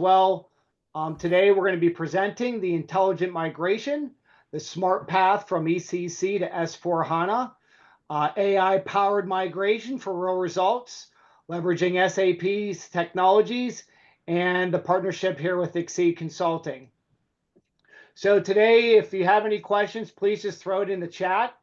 well. Today we're going to be presenting the intelligent migration, the smart path from ECC to S4HANA, AI-powered migration for real results, leveraging SAP's technologies, and the partnership here with ECC Consulting. So today, if you have any questions, please just throw it in the chat.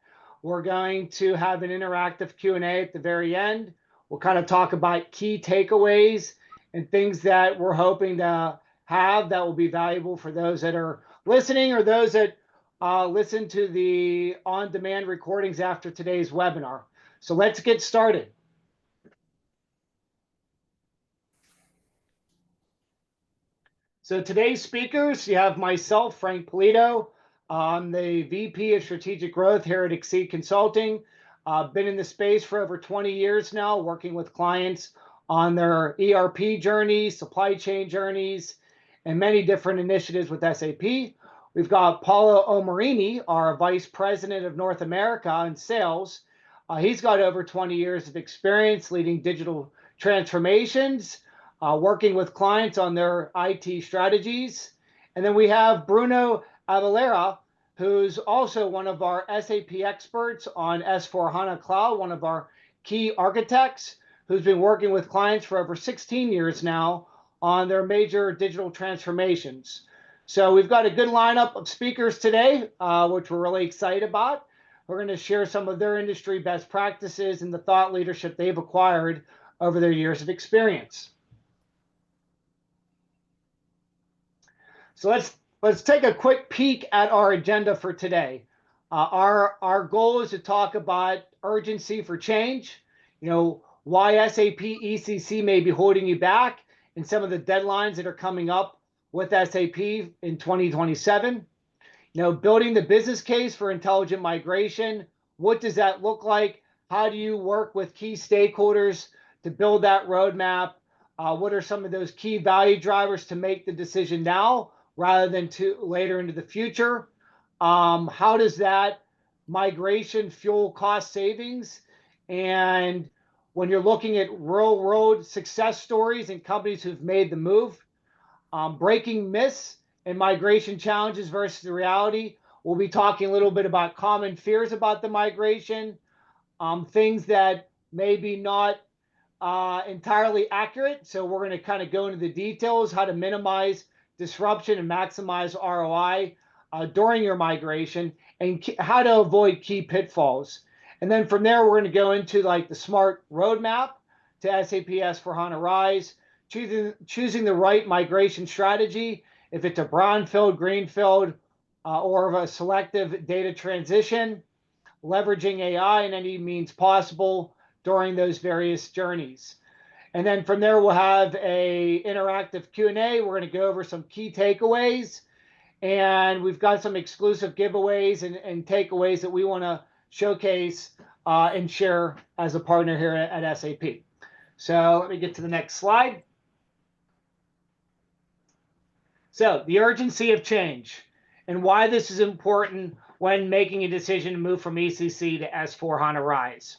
We're going to have an interactive Q&A at the very end. We'll kind of talk about key takeaways and things that we're hoping to have that will be valuable for those that are listening or those that listen to the on-demand recordings after today's webinar. So let's get started. So today's speakers, you have myself, Frank Polito. I'm the VP of Strategic Growth here at ECC Consulting. I've been in the space for over 20 years now, working with clients on their ERP journeys, supply chain journeys, and many different initiatives with SAP. We've got Paulo Omarini, our Vice President of North America in sales. He's got over 20 years of experience leading digital transformations, working with clients on their IT strategies. And then we have Bruno Avalera, who's also one of our SAP experts on S4HANA Cloud, one of our key architects, who's been working with clients for over 16 years now on their major digital transformations. So we've got a good lineup of speakers today, which we're really excited about. We're going to share some of their industry best practices and the thought leadership they've acquired over their years of experience. So let's take a quick peek at our agenda for today. Our goal is to talk about urgency for change, why SAP ECC may be holding you back, and some of the deadlines that are coming up with SAP in 2027. Building the business case for intelligent migration. What does that look like? How do you work with key stakeholders to build that roadmap? What are some of those key value drivers to make the decision now rather than later into the future? How does that migration fuel cost savings? And when you're looking at real world success stories and companies who've made the move, breaking myths and migration challenges versus the reality. We'll be talking a little bit about common fears about the migration, things that may be not entirely accurate. So we're going to kind of go into the details, how to minimize disruption and maximize ROI during your migration, and how to avoid key pitfalls. And then from there, we're going to go into like the smart roadmap to SAP S4HANA Rise, choosing the right migration strategy, if it's a brownfield, greenfield, or a selective data transition, leveraging AI in any means possible during those various journeys. And then from there, we'll have an interactive Q&A. We're going to go over some key takeaways. And we've got some exclusive giveaways and takeaways that we want to showcase and share as a partner here at SAP. So let me get to the next slide. So the urgency of change and why this is important when making a decision to move from ECC to S4HANA Rise.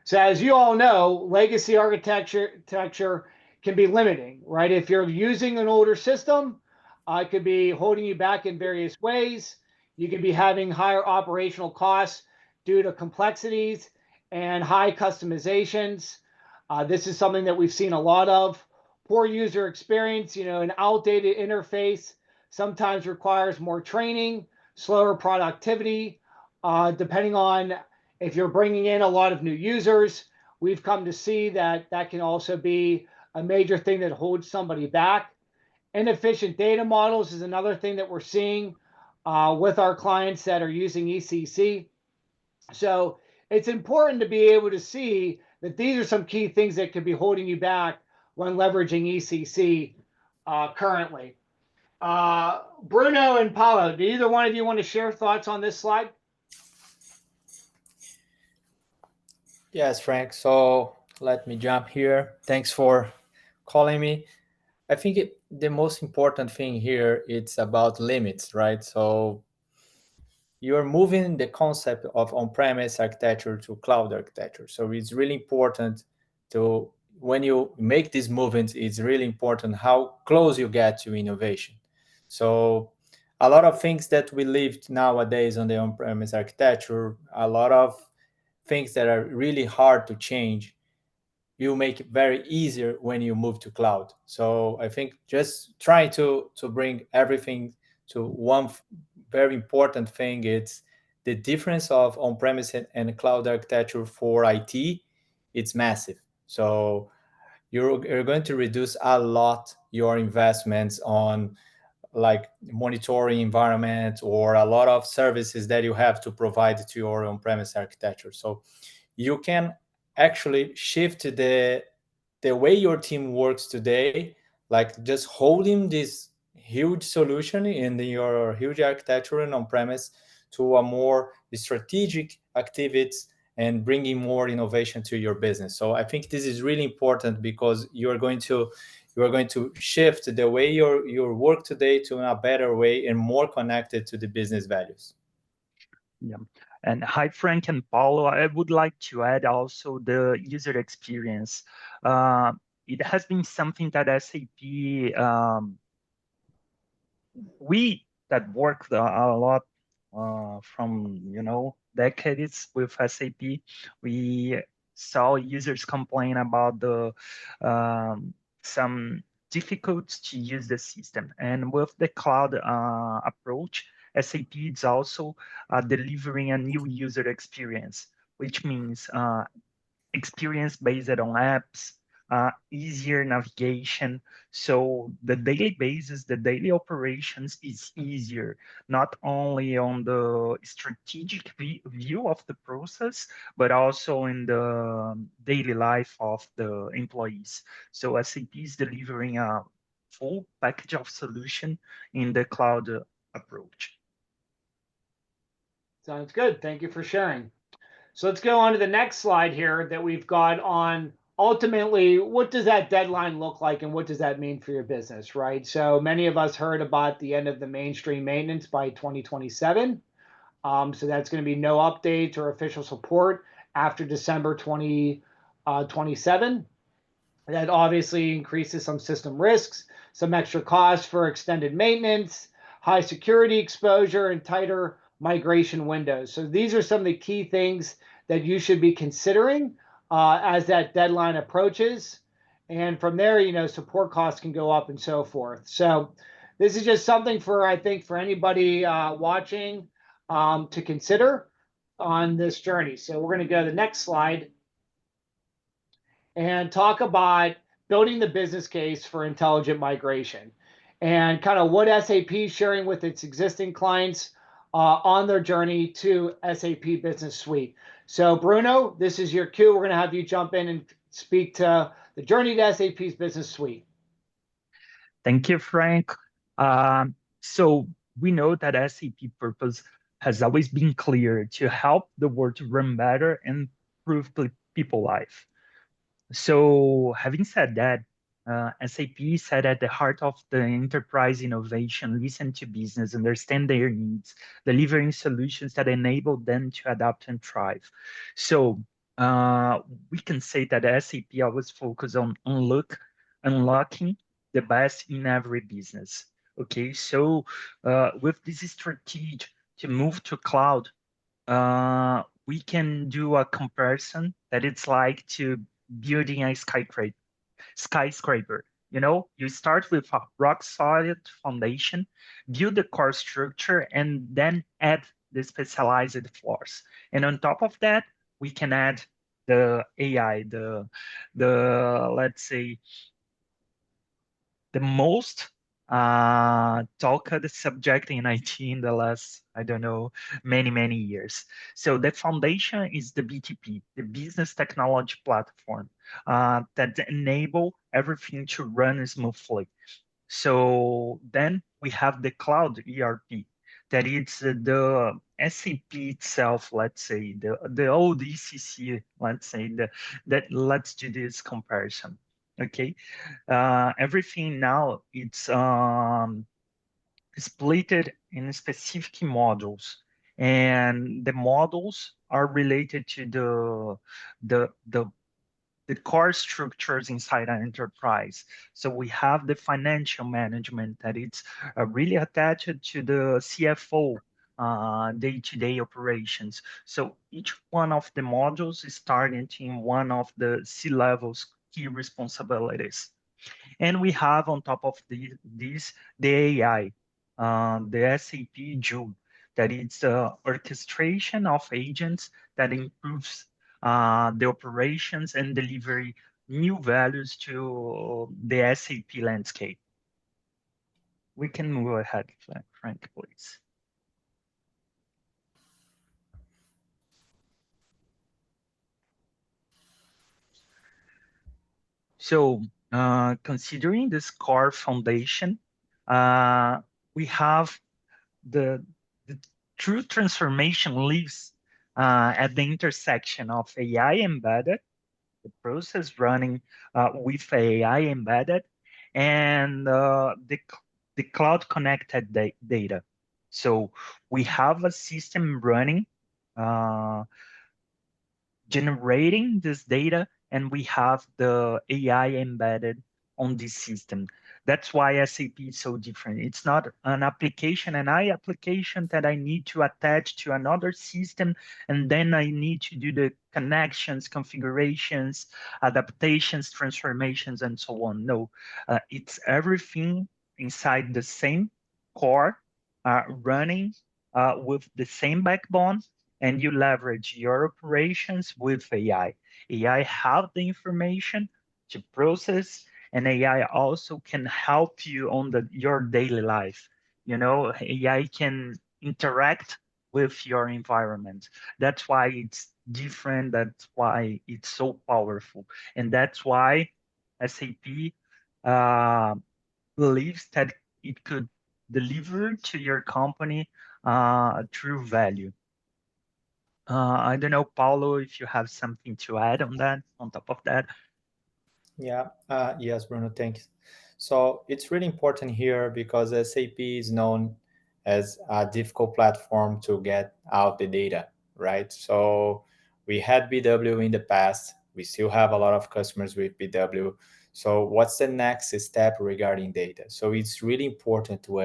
So as you all know, legacy architecture can be limiting, right? If you're using an older system, it could be holding you back in various ways. You could be having higher operational costs due to complexities and high customizations. This is something that we've seen a lot of. Poor user experience, an outdated interface sometimes requires more training, slower productivity, depending on if you're bringing in a lot of new users. We've come to see that that can also be a major thing that holds somebody back. Inefficient data models is another thing that we're seeing with our clients that are using ECC. So it's important to be able to see that these are some key things that could be holding you back when leveraging ECC currently. Bruno and Paulo, do either one of you want to share thoughts on this slide? Yes, Frank. So let me jump here. Thanks for calling me. I think the most important thing here it's about limits, right? So you're moving the concept of on-premise architecture to cloud architecture. So it's really important to when you make these movements, it's really important how close you get to innovation. So a lot of things that we lived nowadays on the on-premise architecture, a lot of things that are really hard to change, you make it very easier when you move to cloud. So I think just trying to bring everything to one very important thing, it's the difference of on-premise and cloud architecture for IT. It's massive. So you're going to reduce a lot your investments on like monitoring environment or a lot of services that you have to provide to your on-premise architecture. So you can actually shift the way your team works today, like just holding this huge solution in your huge architecture and on-premise to a more strategic activities and bringing more innovation to your business. So I think this is really important because you are going to shift the way your work today to a better way and more connected to the business values. Yeah. And hi, Frank and Paulo. I would like to add also the user experience. Uh, it has been something that SAP, we that worked a lot from decades with SAP, we saw users complain about the some difficulties to use the system. And with the cloud approach, SAP is also delivering a new user experience, which means experience based on apps, easier navigation. So the daily basis, the daily operations is easier, not only on the strategic view of the process, but also in the daily life of the employees. So SAP is delivering a full package of solution in the cloud approach. Sounds good. Thank you for sharing. So let's go on to the next slide here that we've got on ultimately what does that deadline look like and what does that mean for your business, right? So many of us heard about the end of the mainstream maintenance by 2027. So that's going to be no updates or official support after December 2027. That obviously increases some system risks, some extra costs for extended maintenance, high security exposure, and tighter migration windows. So these are some of the key things that you should be considering as that deadline approaches. And from there, support costs can go up and so forth. So this is just something I think, for anybody watching to consider on this journey. So we're going to go to the next slide and talk about building the business case for intelligent migration and kind of what SAP is sharing with its existing clients on their journey to SAP Business Suite. So Bruno, this is your cue. We're going to have you jump in and speak to the journey to SAP's Business Suite. Thank you, Frank. So we know that SAP purpose has always been clear to help the world to run better and improve people life. So having said that, SAP sat at the heart of the enterprise innovation, listen to business, understand their needs, delivering solutions that enable them to adapt and thrive. So we can say that SAP always focus on unlocking the best in every business. Okay, so with this strategy to move to cloud, we can do a comparison that it's like to building a skyscraper. You start with a rock solid foundation, build the core structure, and then add the specialized floors. And on top of that, we can add the AI, the let's say the most talked subject in IT in the last, I don't know, many years. So the foundation is the BTP, the Business Technology Platform, that enable everything to run smoothly. So then we have the cloud ERP, that is the SAP itself, let's say, the old ECC, let's say, that let's do this comparison. Okay, everything now it's splitted in specific modules, and the models are related to the the core structures inside an enterprise. So we have the financial management that it's really attached to the CFO day-to-day operations. So each one of the modules is targeting one of the C-levels key responsibilities. And we have on top of the AI, the SAP Joule, that it's orchestration of agents that improves the operations and delivery new values to the SAP landscape. We can move ahead, Frank, please. So considering this core foundation, we have the true transformation lives at the intersection of AI embedded, the process running with AI embedded, and the cloud connected data. So we have a system running, generating this data, and we have the AI embedded on this system. That's why SAP is so different. It's not an application, an AI application that I need to attach to another system, and then I need to do the connections, configurations, adaptations, transformations, and so on. No, it's everything inside the same core, running with the same backbone, and you leverage your operations with AI. AI have the information to process, and AI also can help you on your daily life. You know, AI can interact with your environment. That's why it's different. That's why it's so powerful. And that's why SAP believes that it could deliver to your company true value. I don't know, Paulo, if you have something to add on that, on top of that. Yeah, yes, Bruno, thanks. So it's really important here because SAP is known as a difficult platform to get out the data, right? So we had BW in the past. We still have a lot of customers with BW. So what's the next step regarding data? So it's really important to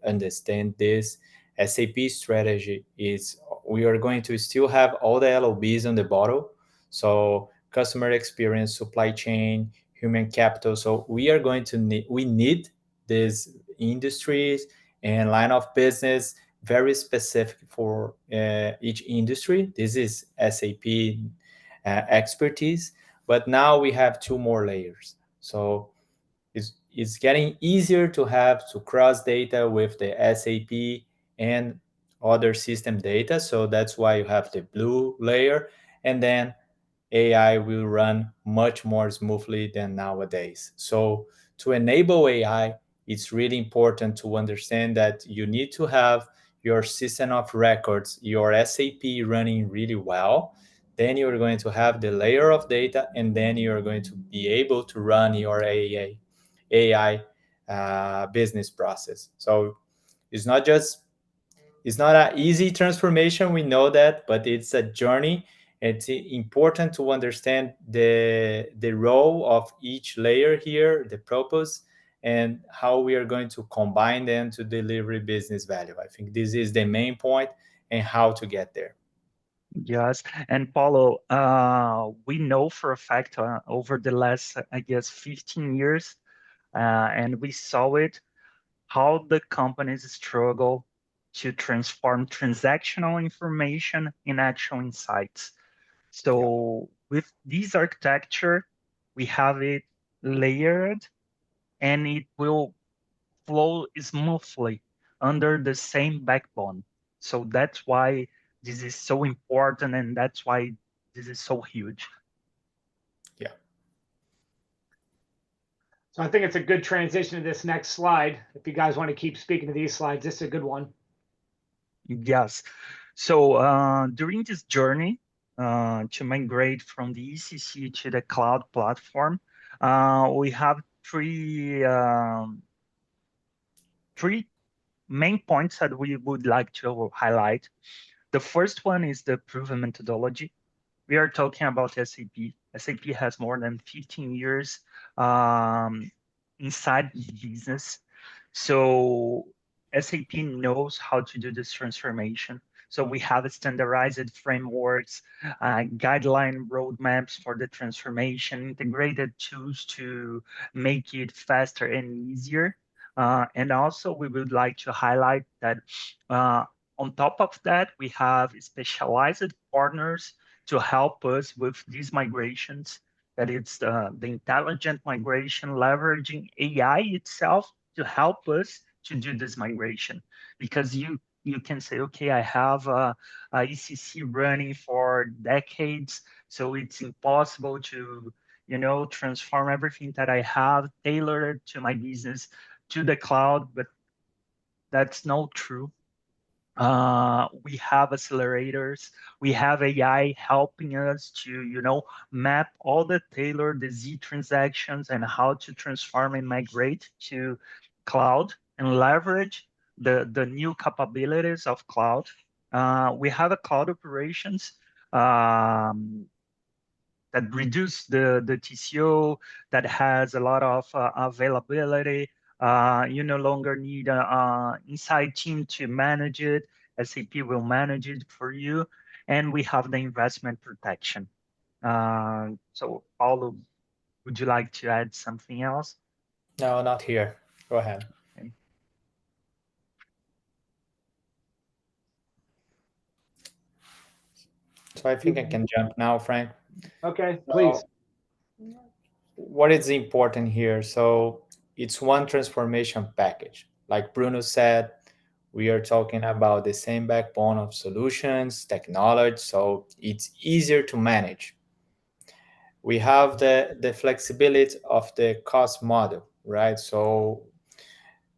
understand this. SAP strategy is we are going to still have all the LOBs on the bottle. So customer experience, supply chain, human capital. So we are going to need these industries and line of business very specific for each industry. This is SAP expertise, but now we have two more layers. So it's getting easier to have to cross data with the SAP and other system data. So that's why you have the blue layer, and then AI will run much more smoothly than nowadays. So to enable AI, it's really important to understand that you need to have your system of records, your SAP running really well. Then you're going to have the layer of data, and then you're going to be able to run your AI business process. So it's not an easy transformation, we know that, but it's a journey. It's important to understand the role of each layer here, the purpose, and how we are going to combine them to deliver business value. I think this is the main point and how to get there. Yes, and Paulo, we know for a fact over the last, I guess, 15 years, and we saw it, how the companies struggle to transform transactional information in actual insights. So with this architecture, we have it layered, and it will flow smoothly under the same backbone. So that's why this is so important, and that's why this is so huge. Yeah. So I think it's a good transition to this next slide. If you guys want to keep speaking to these slides, this is a good one. Yes. So during this journey to migrate from the ECC to the cloud platform, we have three main points that we would like to highlight. The first one is the proven methodology. we are talking about SAP. SAP has more than 15 years inside the business. So SAP knows how to do this transformation. So we have standardized frameworks, guideline roadmaps for the transformation, integrated tools to make it faster and easier. And also, we would like to highlight that on top of that, we have specialized partners to help us with these migrations. That it's the intelligent migration, leveraging AI itself to help us to do this migration. Because you can say, okay, I have a ECC running for decades, so it's impossible to transform everything that I have, tailor it to my business, to the cloud, but that's not true. We have accelerators, we have AI helping us to, map all the tailored, the Z transactions and how to transform and migrate to cloud and leverage the new capabilities of cloud. We have a cloud operations that reduce the TCO, that has a lot of availability. You no longer need an inside team to manage it. SAP will manage it for you. And we have the investment protection. So Paulo, would you like to add something else? No, not here. Go ahead. Okay. So I think I can jump now, Frank. Okay, please. What is important here? So it's one transformation package. Like Bruno said, we are talking about the same backbone of solutions, technology, so it's easier to manage. We have the flexibility of the cost model, right? So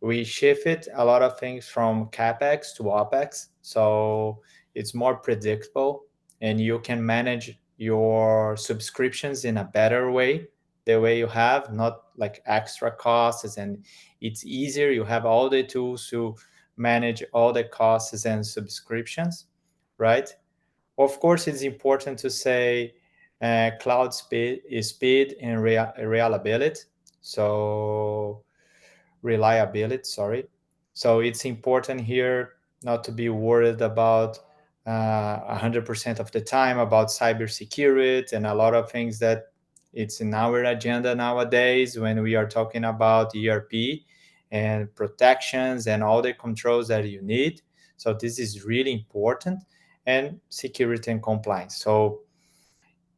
we shifted a lot of things from CapEx to OpEx, so it's more predictable and you can manage your subscriptions in a better way, the way you have, not like extra costs, and it's easier. You have all the tools to manage all the costs and subscriptions, right? Of course, it's important to say cloud speed and reliability. So reliability, sorry. So it's important here not to be worried about 100% of the time about cybersecurity and a lot of things that it's in our agenda nowadays when we are talking about ERP and protections and all the controls that you need. So this is really important, and security and compliance. So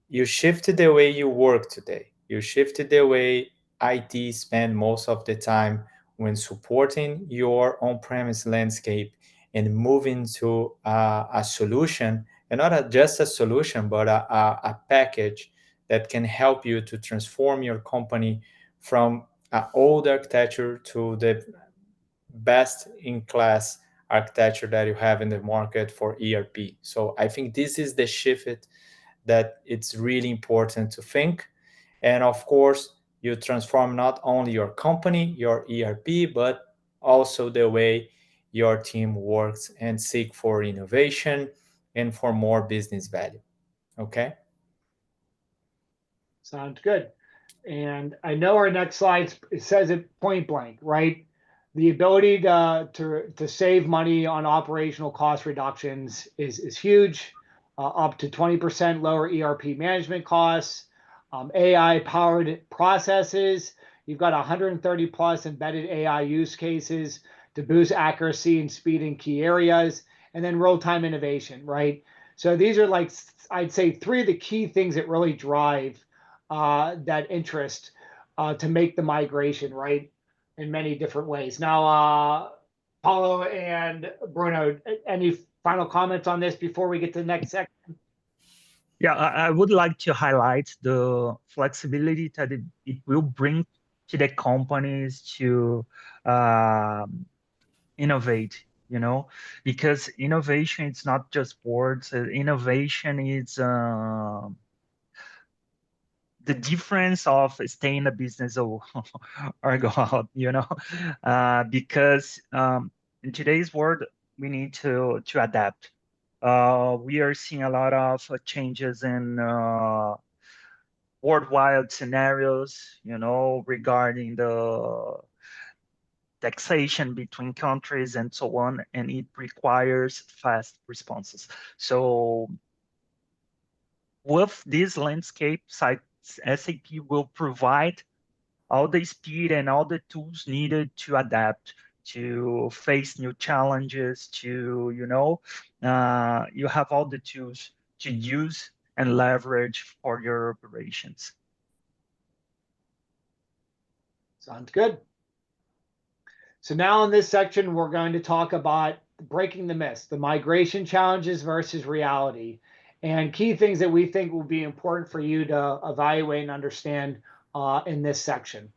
you shifted the way you work today. You shifted the way IT spend most of the time when supporting your on-premise landscape and moving to a solution, and not just a solution, but a package that can help you to transform your company from an old architecture to the best in class architecture that you have in the market for ERP. So I think this is the shift that it's really important to think. And of course, you transform not only your company, your ERP, but also the way your team works and seek for innovation and for more business value. Okay? Sounds good. And I know our next slide says it point blank, right? The ability to save money on operational cost reductions is huge, up to 20% lower ERP management costs, AI-powered processes. You've got 130 plus embedded AI use cases to boost accuracy and speed in key areas, and then real-time innovation, right? So these are like, I'd say, three of the key things that really drive that interest to make the migration, right, in many different ways. Now, Paulo and Bruno, any final comments on this before we get to the next section? Yeah, I would like to highlight the flexibility that it will bring to the companies to innovate, because innovation is not just words. Innovation is the difference of stay in the business or go out, because in today's world, we need to adapt. We are seeing a lot of changes in worldwide scenarios, regarding the taxation between countries and so on, and it requires fast responses. So with this landscape, SAP will provide all the speed and all the tools needed to adapt, to face new challenges, you have all the tools to use and leverage for your operations. Sounds good. So now in this section, we're going to talk about breaking the myths, the migration challenges versus reality, and key things that we think will be important for you to evaluate and understand in this section.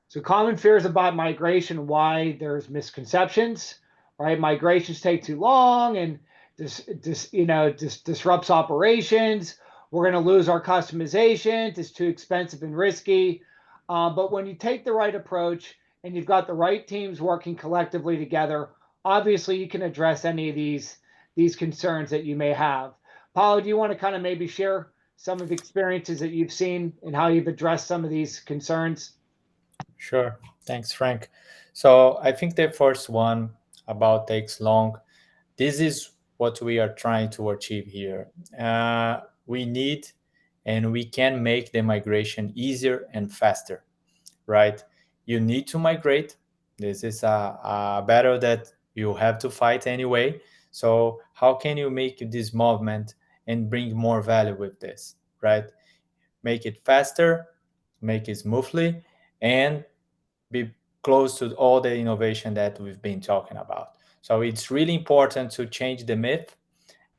So common fears about migration, why there's misconceptions, right? Migrations take too long and disrupts operations. We're going to lose our customization. It's too expensive and risky. But when you take the right approach and you've got the right teams working collectively together, obviously you can address any of these concerns that you may have. Paulo, do you want to kind of maybe share some of the experiences that you've seen and how you've addressed some of these concerns? Sure. Thanks, Frank. So I think the first one about takes long. This is what we are trying to achieve here. We need and we can make the migration easier and faster, right? You need to migrate. This is a battle that you have to fight anyway. So how can you make this movement and bring more value with this, right? Make it faster, make it smoothly, and be close to all the innovation that we've been talking about. So it's really important to change the myth,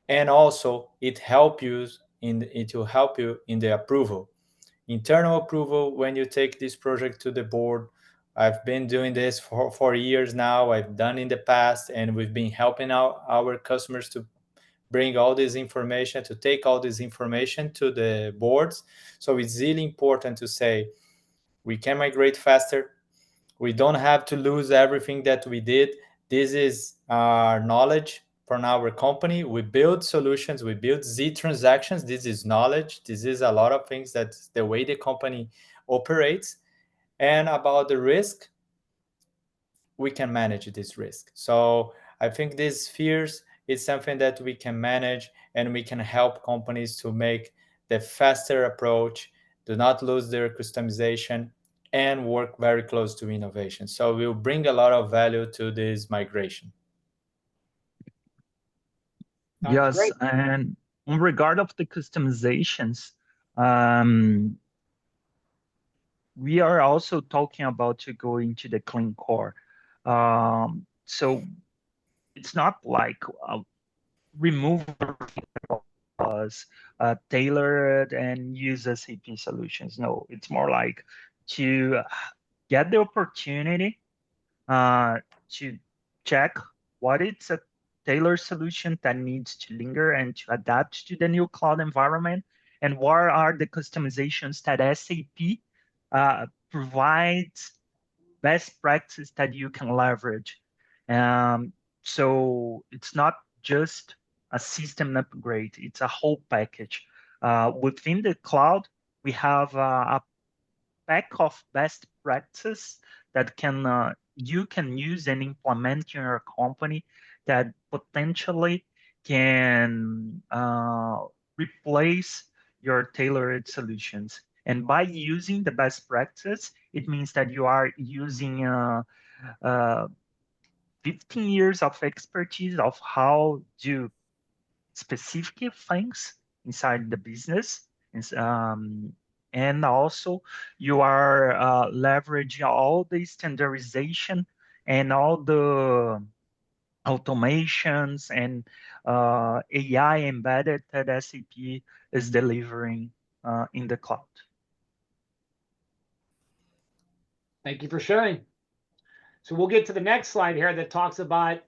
and also it will help you in the approval, internal approval when you take this project to the board. I've been doing this for years now. I've done in the past, and we've been helping out our customers to bring all this information, to take all this information to the boards. So it's really important to say we can migrate faster. We don't have to lose everything that we did. This is our knowledge from our company. We build solutions, we build Z transactions. This is knowledge. This is a lot of things. That's the way the company operates. And about the risk, we can manage this risk. So I think these fears is something that we can manage, and we can help companies to make the faster approach, do not lose their customization, and work very close to innovation. So we'll bring a lot of value to this migration. Yes, great. And in regard of the customizations, we are also talking about to go into the clean core. So it's not like remove us tailored and use SAP solutions. No, it's more like to get the opportunity to check what it's a tailored solution that needs to linger and to adapt to the new cloud environment, and what are the customizations that SAP provides best practice that you can leverage. So it's not just a system upgrade, it's a whole package. Within the cloud, we have a pack of best practices that you can use and implement in your company that potentially can replace your tailored solutions. And by using the best practice, it means that you are using 15 years of expertise of how do specific things inside the business. And also you are leveraging all the standardization and all the automations and AI embedded that SAP is delivering in the cloud. Thank you for sharing. So we'll get to the next slide here that talks about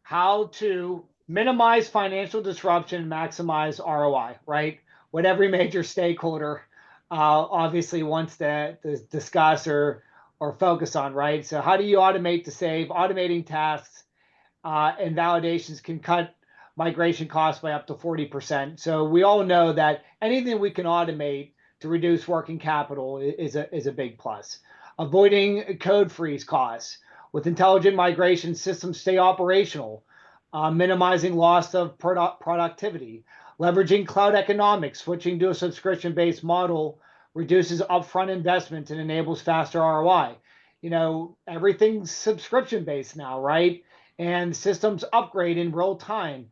how to minimize financial disruption, maximize ROI, right? What every major stakeholder obviously wants to discuss or focus on, right? So how do you automate to save, automating tasks, and validations can cut migration costs by up to 40%. So we all know that anything we can automate to reduce working capital is a big plus. Avoiding code freeze costs. With intelligent migration, systems stay operational, minimizing loss of productivity. Leveraging cloud economics, switching to a subscription-based model reduces upfront investment and enables faster ROI. Everything's subscription-based now, right? And systems upgrade in real time.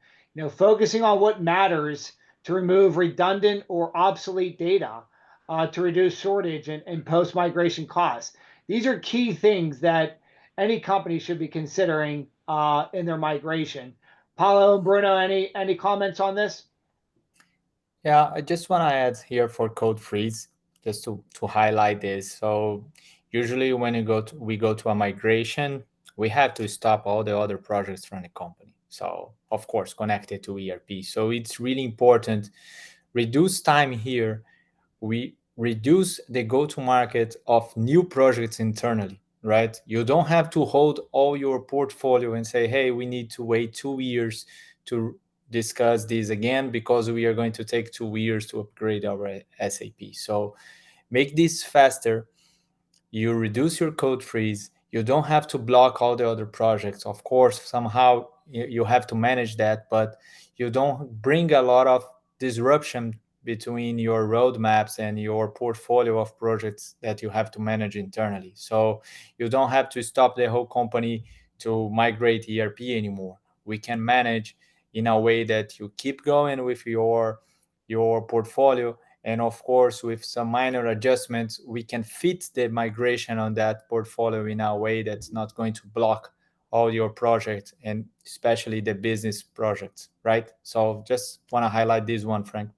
Focusing on what matters to remove redundant or obsolete data, to reduce shortage and post-migration costs. These are key things that any company should be considering in their migration. Paulo and Bruno, any comments on this? Yeah, I just want to add here for code freeze, just to highlight this. So usually when we go to a migration, we have to stop all the other projects from the company. So of course, connected to ERP. So it's really important. Reduce time here. We reduce the go-to-market of new projects internally, right? You don't have to hold all your portfolio and say, hey, we need to wait 2 years to discuss this again because we are going to take 2 years to upgrade our SAP. So make this faster. You reduce your code freeze. You don't have to block all the other projects. Of course, somehow you have to manage that, but you don't bring a lot of disruption between your roadmaps and your portfolio of projects that you have to manage internally. So you don't have to stop the whole company to migrate ERP anymore. We can manage in a way that you keep going with your portfolio, and of course, with some minor adjustments, we can fit the migration on that portfolio in a way that's not going to block all your projects, and especially the business projects, right? So just want to highlight this one, Frank.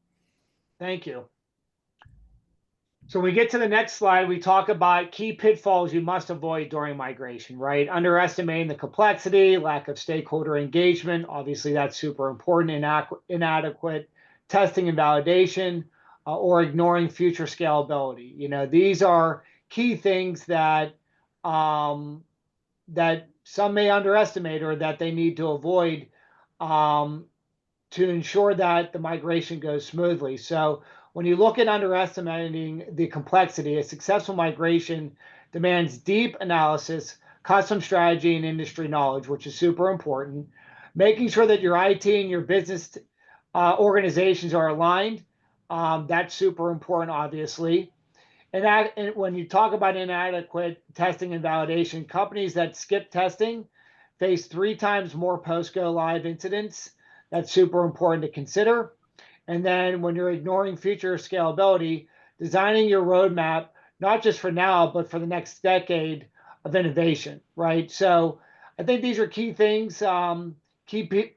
Thank you. So when we get to the next slide, we talk about key pitfalls you must avoid during migration, right? Underestimating the complexity, lack of stakeholder engagement. Obviously, that's super important. Inadequate testing and validation, or ignoring future scalability. These are key things that that some may underestimate or that they need to avoid to ensure that the migration goes smoothly. So when you look at underestimating the complexity, a successful migration demands deep analysis, custom strategy, and industry knowledge, which is super important. Making sure that your IT and your business organizations are aligned, that's super important, obviously. And when you talk about inadequate testing and validation, companies that skip testing face 3 times more post-go live incidents. That's super important to consider. And then when you're ignoring future scalability, designing your roadmap, not just for now, but for the next decade of innovation, right? So I think these are key things, key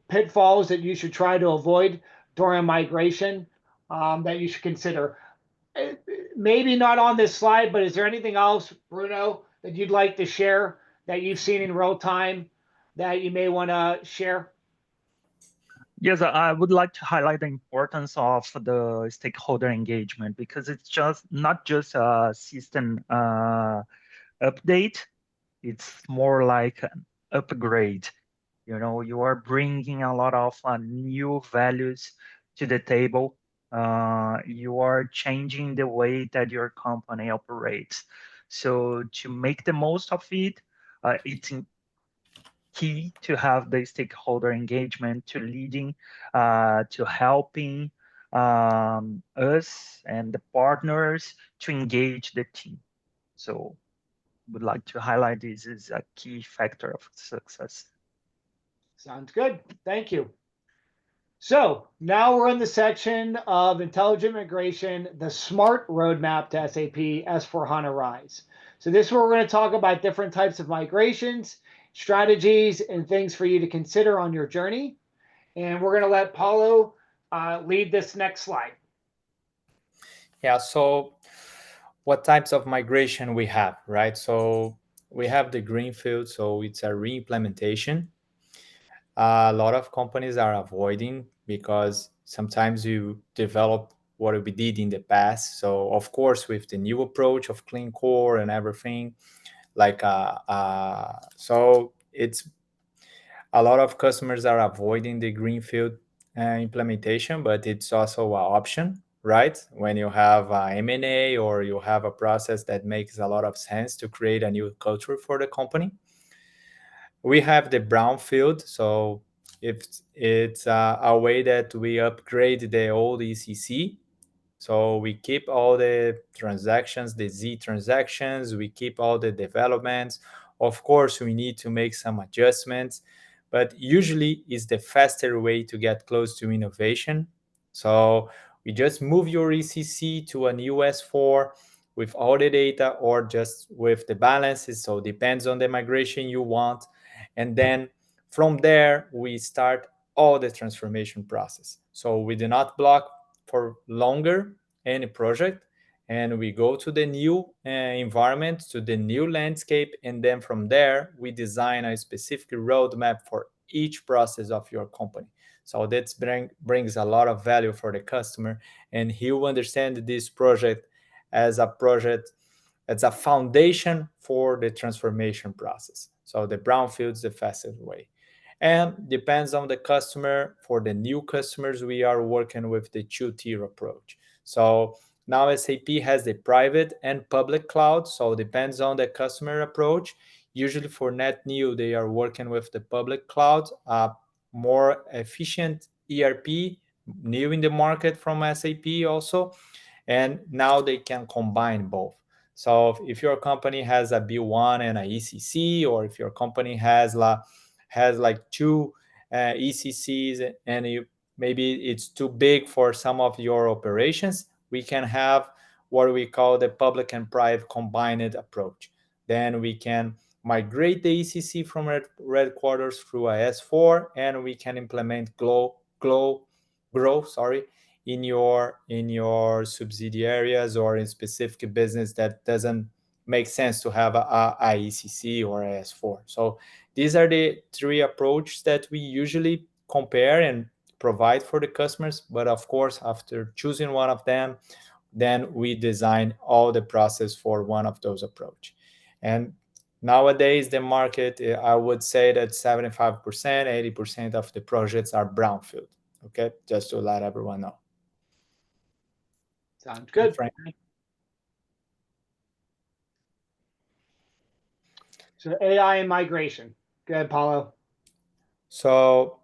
pitfalls that you should try to avoid during migration, that you should consider. Maybe not on this slide, but is there anything else, Bruno, that you'd like to share that you've seen in real time that you may want to share? Yes, I would like to highlight the importance of the stakeholder engagement, because it's just not just a system update, it's more like an upgrade. You are bringing a lot of new values to the table. You are changing the way that your company operates. So to make the most of it, it's key to have the stakeholder engagement, to leading, to helping us and the partners to engage the team. So would like to highlight this as a key factor of success. Sounds good. Thank you. So now we're in the section of intelligent migration, the smart roadmap to SAP S/4HANA Rise. So this is where we're going to talk about different types of migrations, strategies, and things for you to consider on your journey. And we're going to let Paulo lead this next slide. Yeah, so what types of migration we have, right? So we have the greenfield, so it's a re-implementation. A lot of companies are avoiding because sometimes you develop what we did in the past. So of course, with the new approach of clean core and everything, so it's a lot of customers are avoiding the greenfield implementation, but it's also an option, right? When you have M&A or you have a process that makes a lot of sense to create a new culture for the company. We have the brownfield, so if it's a way that we upgrade the old ECC, so we keep all the transactions, the Z transactions, we keep all the developments. Of course, we need to make some adjustments, but usually is the faster way to get close to innovation. So we just move your ECC to a new S4 with all the data or just with the balances. So it depends on the migration you want. And then from there, we start all the transformation process. So we do not block for longer any project, and we go to the new environment, to the new landscape, and then from there we design a specific roadmap for each process of your company. So that brings a lot of value for the customer, and he will understand this project as a project, as a foundation for the transformation process. So the brownfield is the fastest way. And depends on the customer. For the new customers, we are working with the two-tier approach. So now SAP has the private and public cloud. So it depends on the customer approach. Usually for net new, they are working with the public cloud, more efficient ERP, new in the market from SAP also. And now they can combine both. So if your company has a B1 and a ECC, or if your company has like two ECCs and maybe it's too big for some of your operations, we can have what we call the public and private combined approach. Then we can migrate the ECC from headquarters through a S4, and we can implement grow, in your subsidiaries or in specific business that doesn't make sense to have a ECC or a S4. So these are the three approaches that we usually compare and provide for the customers. But of course, after choosing one of them, then we design all the process for one of those approach. And nowadays, the market, I would say that 75%, 80% of the projects are brownfield. Okay, just to let everyone know. Sounds good. Frank. So AI and migration. Go ahead, Paulo. So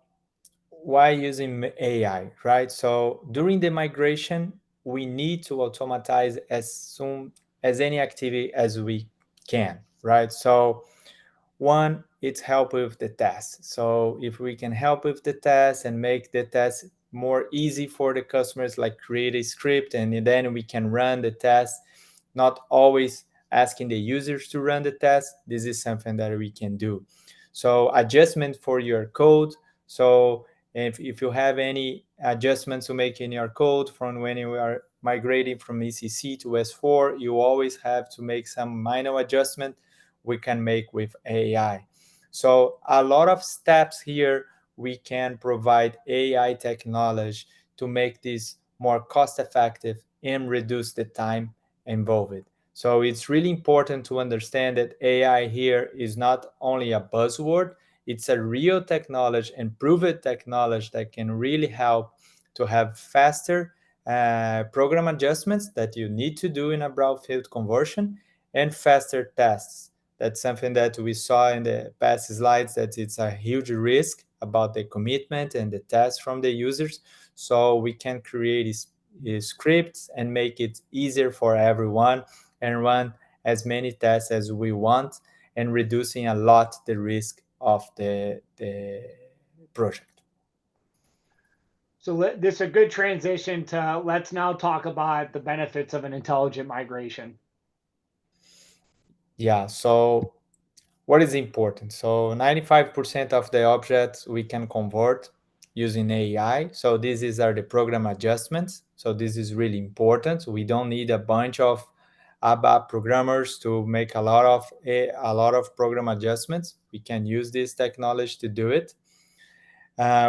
why using AI, right? So during the migration, we need to automatize as soon as any activity as we can, right? So one, it's help with the test. So if we can help with the test and make the test more easy for the customers, like create a script and then we can run the test, not always asking the users to run the test, this is something that we can do. So adjustment for your code. So if you have any adjustments to make in your code from when you are migrating from ECC to S4, you always have to make some minor adjustment we can make with AI. So a lot of steps here, we can provide AI technology to make this more cost effective and reduce the time involved. So it's really important to understand that AI here is not only a buzzword, it's a real technology and proven technology that can really help to have faster program adjustments that you need to do in a brownfield conversion and faster tests. That's something that we saw in the past slides, that it's a huge risk about the commitment and the tests from the users. So we can create scripts and make it easier for everyone and run as many tests as we want, and reducing a lot the risk of the project. So this is a good transition to let's now talk about the benefits of an intelligent migration. Yeah, so what is important? So 95% of the objects we can convert using AI. So these are the program adjustments. So this is really important. We don't need a bunch of ABAP programmers to make a lot of program adjustments. We can use this technology to do it.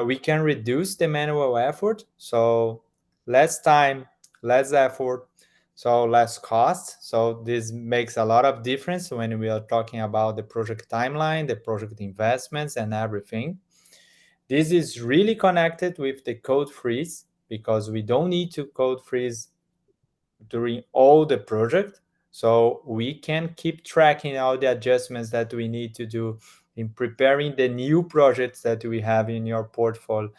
We can reduce the manual effort. So less time, less effort, so less cost. So this makes a lot of difference when we are talking about the project timeline, the project investments, and everything. This is really connected with the code freeze because we don't need to code freeze during all the project. So we can keep tracking all the adjustments that we need to do in preparing the new projects that we have in your portfolio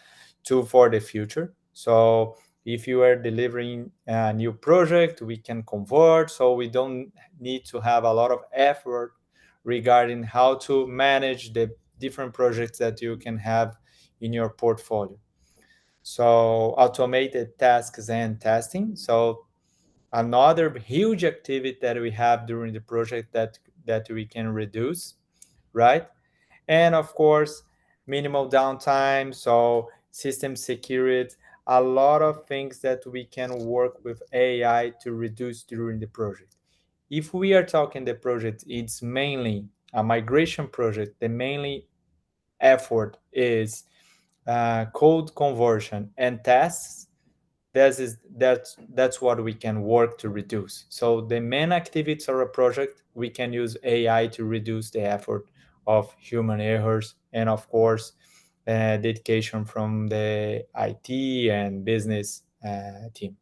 for the future. So if you are delivering a new project, we can convert. So we don't need to have a lot of effort regarding how to manage the different projects that you can have in your portfolio. So automated tasks and testing. So another huge activity that we have during the project that we can reduce, right? And of course, minimal downtime, so system security, a lot of things that we can work with AI to reduce during the project. If we are talking the project, it's mainly a migration project. The mainly effort is code conversion and tests. That's what we can work to reduce. So the main activities of a project, we can use AI to reduce the effort of human errors, and of course dedication from the IT and business team.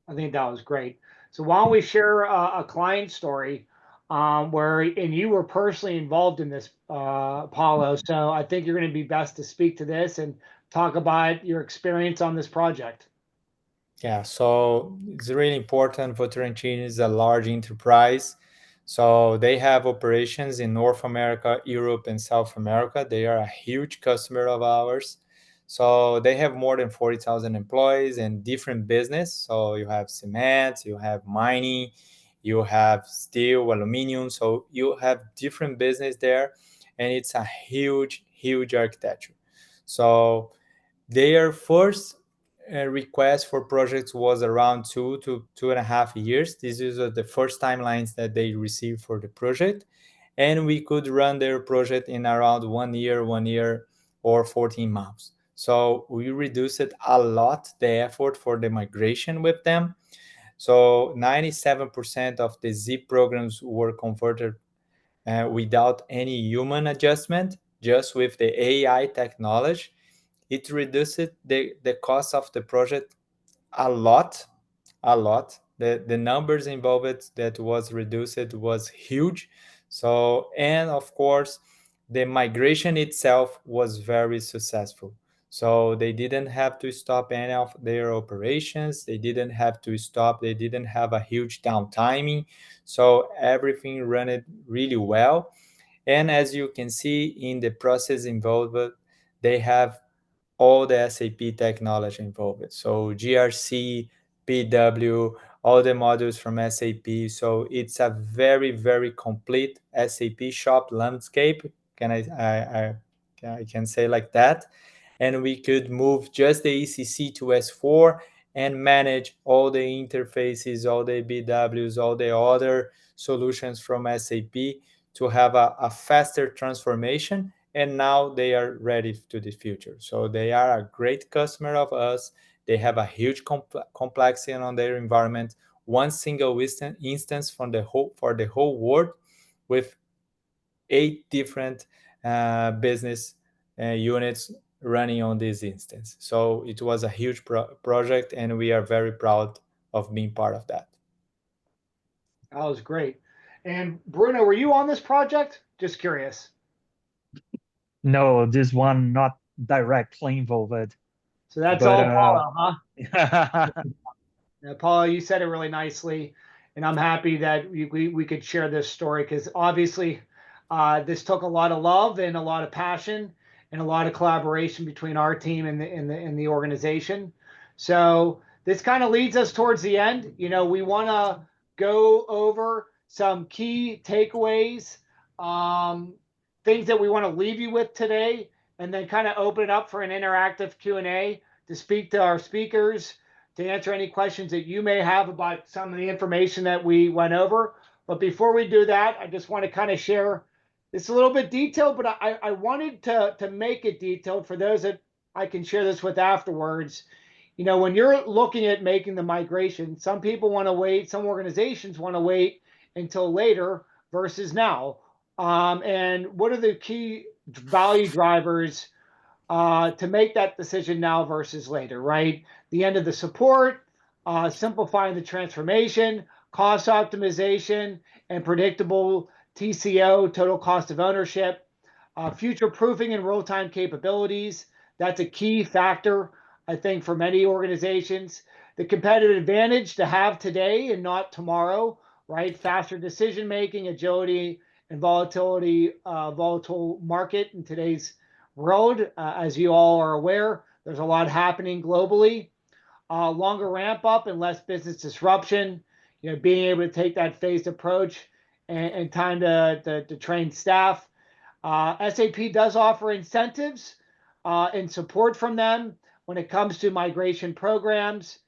I think that was great. So why don't we share a client story where, and you were personally involved in this, Paulo. So I think you're going to be best to speak to this and talk about your experience on this project. Yeah, so it's really important. Votorantim is a large enterprise. So they have operations in North America, Europe, and South America. They are a huge customer of ours. So they have more than 40,000 employees and different business. So you have cement, you have mining, you have steel, aluminum. So you have different business there, and it's a huge, huge architecture. So their first request for projects was around 2 to 2.5 years. This is the first timelines that they received for the project, and we could run their project in around 1 year, or 14 months. So we reduced it a lot the effort for the migration with them. So 97% of the Z programs were converted without any human adjustment, just with the AI technology. It reduced the cost of the project a lot, a lot. The numbers involved that was reduced was huge. So, and of course, the migration itself was very successful. So they didn't have to stop any of their operations. They didn't have to stop. They didn't have a huge downtiming. So everything ran it really well. And as you can see in the process involved, they have all the SAP technology involved. So GRC, PW, all the modules from SAP. So it's a very, very complete SAP shop landscape. I can say like that. And we could move just the ECC to S4 and manage all the interfaces, all the BWs, all the other solutions from SAP to have a faster transformation, and now they are ready to the future. So they are a great customer of us. They have a huge complexity on their environment, one single instance for the whole world, with 8 different business units running on this instance. So it was a huge project, and we are very proud of being part of that. That was great. And Bruno, were you on this project? Just curious. No, this one not directly involved. So that's But all Paulo, huh? yeah, Yeah, Paulo, you said it really nicely, and I'm happy that we could share this story because obviously this took a lot of love and a lot of passion and a lot of collaboration between our team and the organization. So this kind of leads us towards the end. You know, we want to go over some key takeaways, things that we want to leave you with today, and then kind of open it up for an interactive Q&A to speak to our speakers, to answer any questions that you may have about some of the information that we went over. But before we do that, I just want to kind of share, it's a little bit detailed, but I wanted to make it detailed for those that I can share this with afterwards. You know, when you're looking at making the migration, some people want to wait, some organizations want to wait until later versus now. and what are the key value drivers to make that decision now versus later, right? The end of the support, simplifying the transformation, cost optimization, and predictable TCO, total cost of ownership, future proofing and real time capabilities. That's a key factor, I think, for many organizations. The competitive advantage to have today and not tomorrow, right? Faster decision making, agility, and volatility, volatile market in today's world. As you all are aware, there's a lot happening globally. Longer ramp up and less business disruption. Being able to take that phased approach and time to train staff. SAP does offer incentives and support from them when it comes to migration programs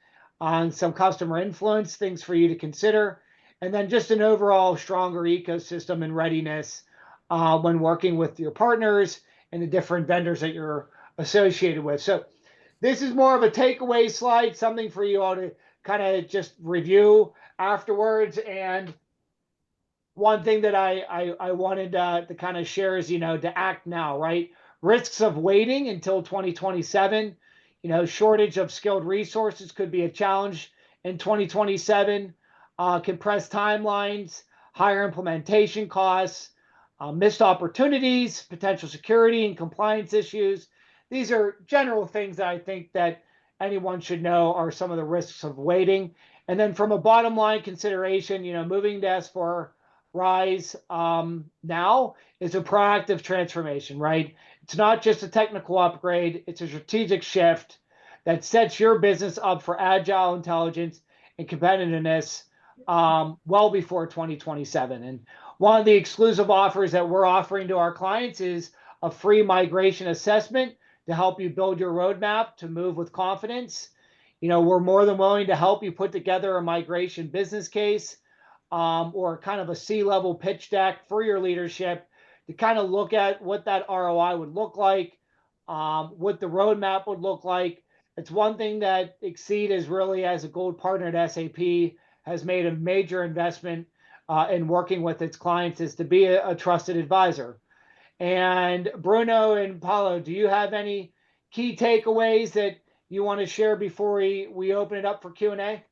on some customer influence, things for you to consider. And then just an overall stronger ecosystem and readiness when working with your partners and the different vendors that you're associated with. So this is more of a takeaway slide, something for you all to kind of just review afterwards. And one thing that I wanted to kind of share is, to act now, right? Risks of waiting until 2027. Shortage of skilled resources could be a challenge in 2027. Compressed timelines, higher implementation costs, missed opportunities, potential security and compliance issues. These are general things that I think that anyone should know are some of the risks of waiting. And then from a bottom line consideration, moving to S4 Rise now is a proactive transformation, right? It's not just a technical upgrade, it's a strategic shift that sets your business up for agile intelligence and competitiveness well before 2027. And one of the exclusive offers that we're offering to our clients is a free migration assessment to help you build your roadmap to move with confidence. We're more than willing to help you put together a migration business case or kind of a C-level pitch deck for your leadership to kind of look at what that ROI would look like, what the roadmap would look like. It's one thing that Exceed is really, as a gold partner at SAP, has made a major investment in working with its clients is to be a trusted advisor. And Bruno and Paulo, do you have any key takeaways that you want to share before we open it up for Q&A?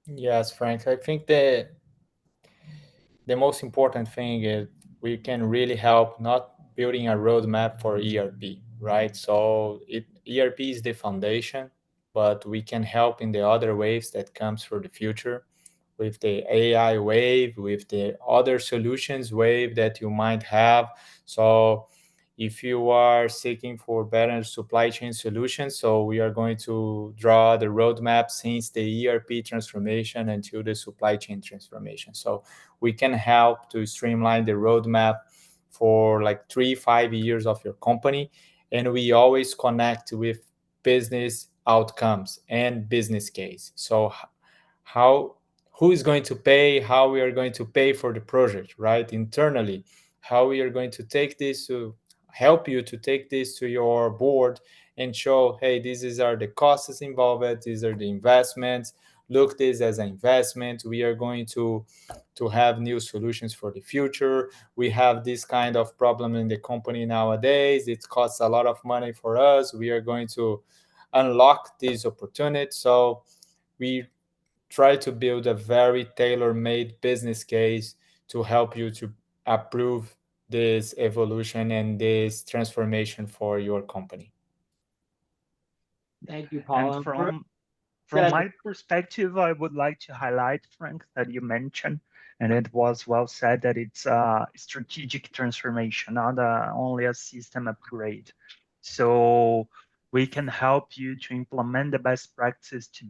Yes, Frank. I think the most important thing is we can really help not building a roadmap for ERP, right? So ERP is the foundation, but we can help in the other waves that comes for the future with the AI wave, with the other solutions wave that you might have. So if you are seeking for better supply chain solutions, so we are going to draw the roadmap since the ERP transformation until the supply chain transformation. So we can help to streamline the roadmap for like 3-5 years of your company. And we always connect with business outcomes and business case. So who is going to pay, how we are going to pay for the project, right? Internally, how we are going to take this to help you to take this to your board and show, hey, these are the costs involved, these are the investments. Look this as an investment. We are going to have new solutions for the future. We have this kind of problem in the company nowadays. It costs a lot of money for us. We are going to unlock these opportunities. So we try to build a very tailor-made business case to help you to approve this evolution and this transformation for your company. Thank you, Paul. And from my perspective, I would like to highlight, Frank, that you mentioned, and it was well said, that it's a strategic transformation, not only a system upgrade. So we can help you to implement the best practices to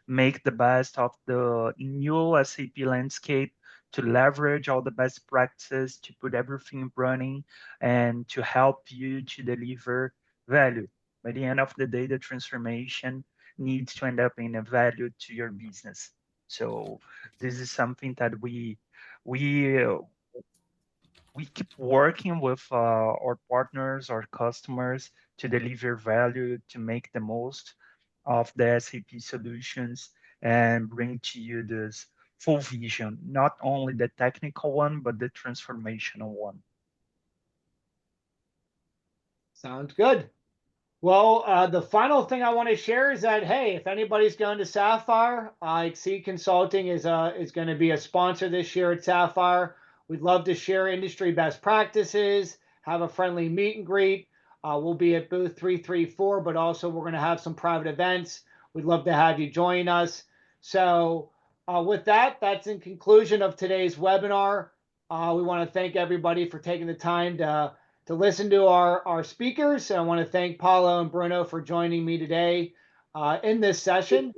make the best of the new SAP landscape, to leverage all the best practices, to put everything running, and to help you to deliver value. By the end of the day, the transformation needs to end up in a value to your business. So this is something that we keep working with our partners, our customers, to deliver value, to make the most of the SAP solutions and bring to you this full vision, not only the technical one, but the transformational one. Sounds good. Well, the final thing I want to share is that, hey, if anybody's going to Sapphire, Exceed Consulting is going to be a sponsor this year at Sapphire. We'd love to share industry best practices, have a friendly meet and greet. We'll be at booth 334, but also we're going to have some private events. We'd love to have you join us. So with that, that's in conclusion of today's webinar. We want to thank everybody for taking the time to listen to our speakers. I want to thank Paulo and Bruno for joining me today in this session.